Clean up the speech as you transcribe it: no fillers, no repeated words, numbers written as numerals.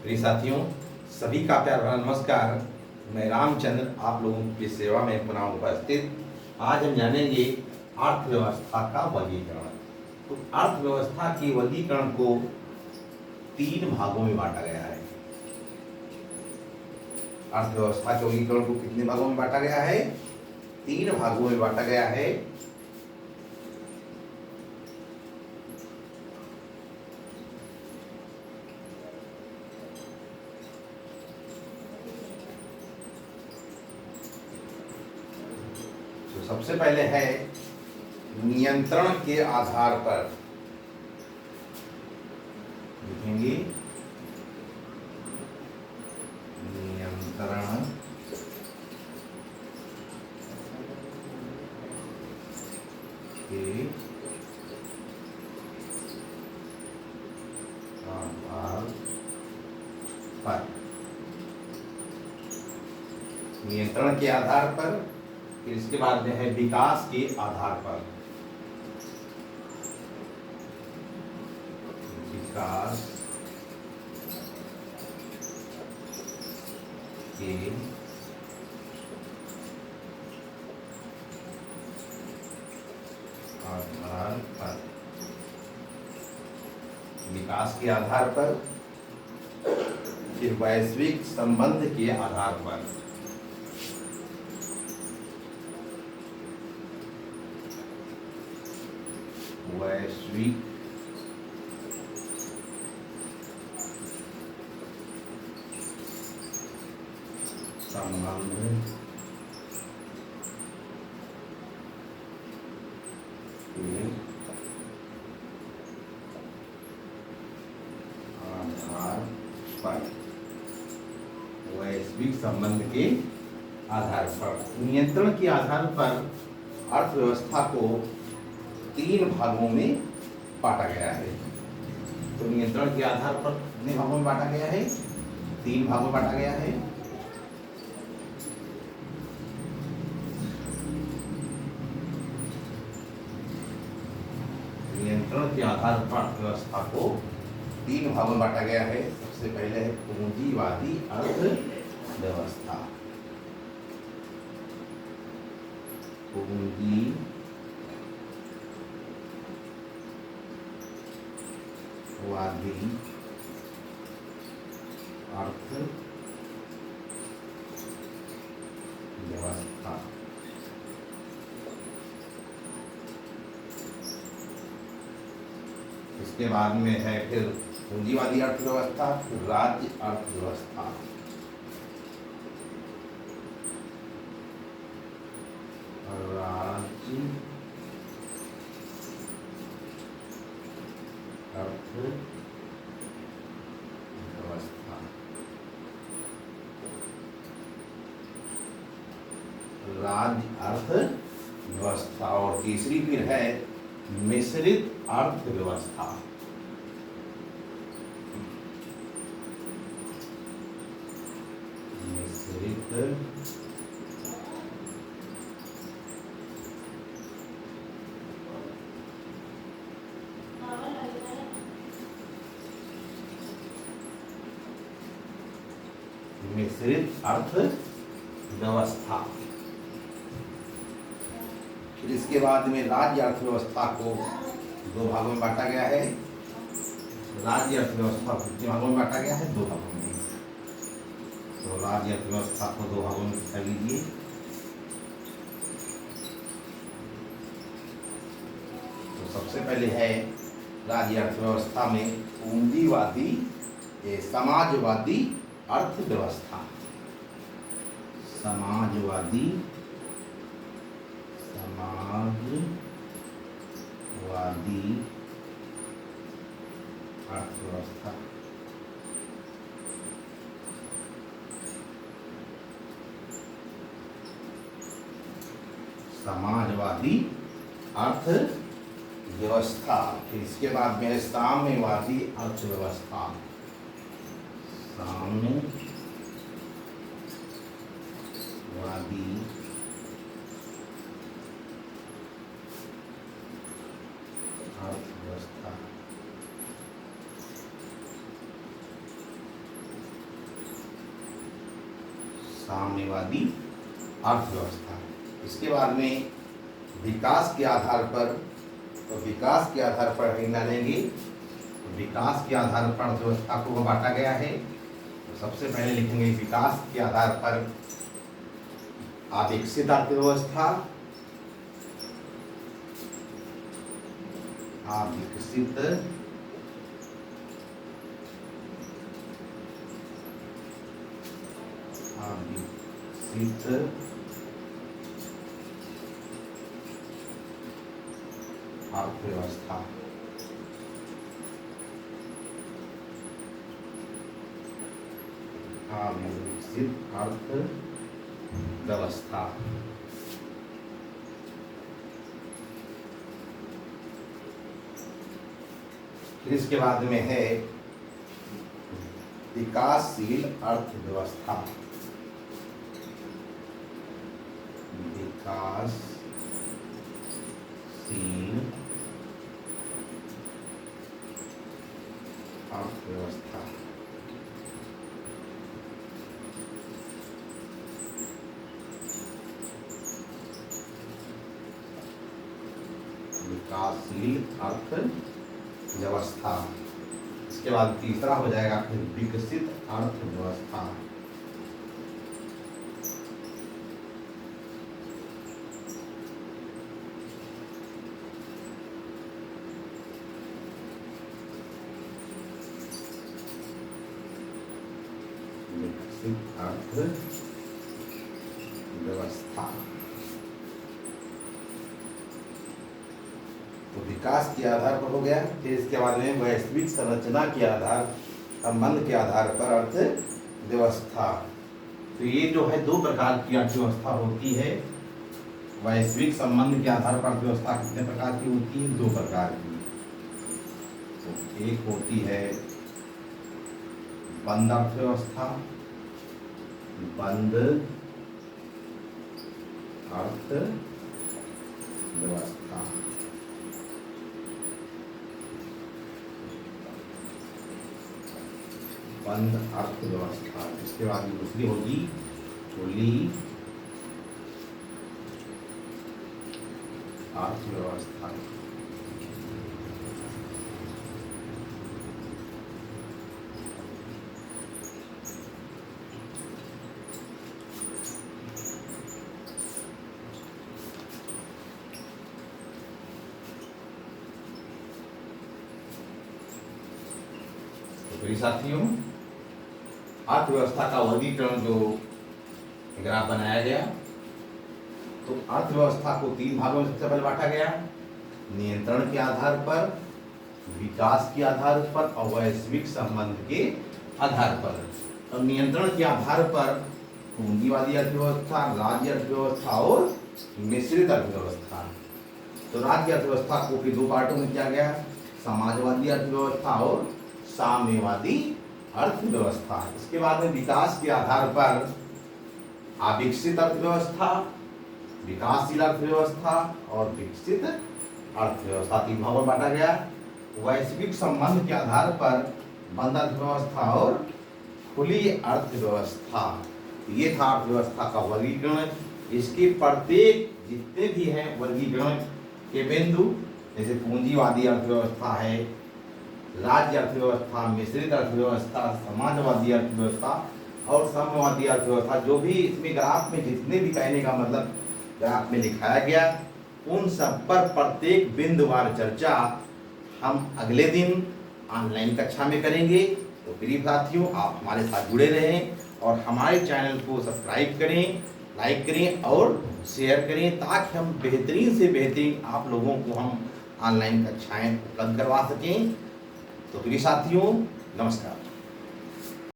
प्रिय साथियों, सभी का प्यार भरा नमस्कार। मैं रामचंद्र आप लोगों की सेवा में पुनः उपस्थित। आज हम जानेंगे अर्थव्यवस्था का वर्गीकरण। तो अर्थव्यवस्था के वर्गीकरण को तीन भागों में बांटा गया है। अर्थव्यवस्था के वर्गीकरण को कितने भागों में बांटा गया है? तीन भागों में बांटा गया है। तो सबसे पहले है नियंत्रण के आधार पर। लिखेंगे नियंत्रण के आधार पर। नियंत्रण के आधार पर, फिर इसके बाद में है विकास के आधार पर। विकास के आधार पर। विकास के आधार पर, फिर वैश्विक संबंध के आधार पर। वैश्विक संबंध के आधार पर। वैश्विक संबंध के आधार पर नियंत्रण के आधार पर अर्थव्यवस्था को तीन भागों में बांटा गया है। तो नियंत्रण के आधार पर कितने भागों में बांटा गया है? तीन भागों में बांटा गया है। नियंत्रण के आधार पर अर्थव्यवस्था को तीन भागों में बांटा गया है। सबसे पहले है पूंजीवादी अर्थव्यवस्था। पूंजीवादी अर्थव्यवस्था। इसके बाद में है फिर पूंजीवादी अर्थव्यवस्था, फिर राज्य अर्थव्यवस्था। राज्य अर्थव्यवस्था। राज्य अर्थव्यवस्था। और तीसरी फिर है मिश्रित अर्थव्यवस्था। मिश्रित अर्थव्यवस्था। फिर इसके बाद में राज्य अर्थव्यवस्था को दो भागों में बांटा गया है। राज्य अर्थव्यवस्था को कितने भागों में बांटा गया है? दो भागों में। तो राज्य अर्थव्यवस्था को दो भागों में कर लीजिए। तो सबसे पहले है राज्य अर्थव्यवस्था में पूंजीवादी समाजवादी अर्थव्यवस्था। समाजवादी अर्थव्यवस्था। समाजवादी अर्थव्यवस्था। फिर इसके बाद में साम्यवादी अर्थव्यवस्था। साम्यवादी अर्थव्यवस्था। साम्यवादी अर्थव्यवस्था। इसके बाद में विकास के आधार पर, तो विकास के आधार पर हम जानेंगे, विकास के आधार पर अर्थव्यवस्था को बांटा गया है। तो सबसे पहले लिखेंगे विकास के आधार पर अविकसित अर्थव्यवस्था, अविकसित अर्थव्यवस्था। अविकसित अर्थव्यवस्था। फिर इसके बाद में है विकासशील अर्थव्यवस्था। विकासशील अर्थव्यवस्था। विकासशील अर्थव्यवस्था। इसके बाद तीसरा हो जाएगा फिर विकसित अर्थव्यवस्था। विकसित अर्थव्यवस्था। तो विकास के आधार पर हो गया। फिर इसके बाद में वैश्विक संरचना के आधार, संबंध के आधार पर अर्थव्यवस्था। तो ये जो है दो प्रकार की अर्थव्यवस्था होती है। वैश्विक संबंध के आधार पर अर्थव्यवस्था कितने प्रकार की होती है? दो प्रकार की। तो एक होती है बंद अर्थव्यवस्था, बंद अर्थव्यवस्था। बंद अर्थव्यवस्था। इसके बाद दूसरी होगी खुली अर्थव्यवस्था। तो प्रिय साथियों, अर्थव्यवस्था का वर्गीकरण जो ग्राफ बनाया गया, तो अर्थव्यवस्था को तीन भागों में सबसे पहले बांटा गया। नियंत्रण के आधार पर, विकास के आधार पर और वैश्विक संबंध के आधार पर। तो नियंत्रण के आधार पर पूंजीवादी अर्थव्यवस्था, राज्य अर्थव्यवस्था और मिश्रित अर्थव्यवस्था। तो राज्य अर्थव्यवस्था को फिर दो पार्टों में किया गया, समाजवादी अर्थव्यवस्था और साम्यवादी अर्थव्यवस्था। इसके बाद में विकास के आधार पर अविकसित अर्थव्यवस्था, विकासशील अर्थव्यवस्था और विकसित अर्थव्यवस्था तीन भागों में बांटा गया। वैश्विक संबंध के आधार पर बंद अर्थव्यवस्था और खुली अर्थव्यवस्था। ये था अर्थव्यवस्था का वर्गीकरण। इसके प्रत्येक जितने भी हैं वर्गीकरण के बिंदु, जैसे पूंजीवादी अर्थव्यवस्था है, राज्य अर्थव्यवस्था, मिश्रित अर्थव्यवस्था, समाजवादी अर्थव्यवस्था और साम्यवादी अर्थव्यवस्था, जो भी इसमें ग्राफ में जितने भी कहने का मतलब ग्राफ में दिखाया गया, उन सब पर प्रत्येक बिंदुवार चर्चा हम अगले दिन ऑनलाइन कक्षा में करेंगे। तो प्रिय साथियों, आप हमारे साथ जुड़े रहें और हमारे चैनल को सब्सक्राइब करें, लाइक करें और शेयर करें, ताकि हम बेहतरीन से बेहतरीन आप लोगों को हम ऑनलाइन कक्षाएं उपलब्ध करवा सकें। तो प्रिय साथियों, नमस्कार।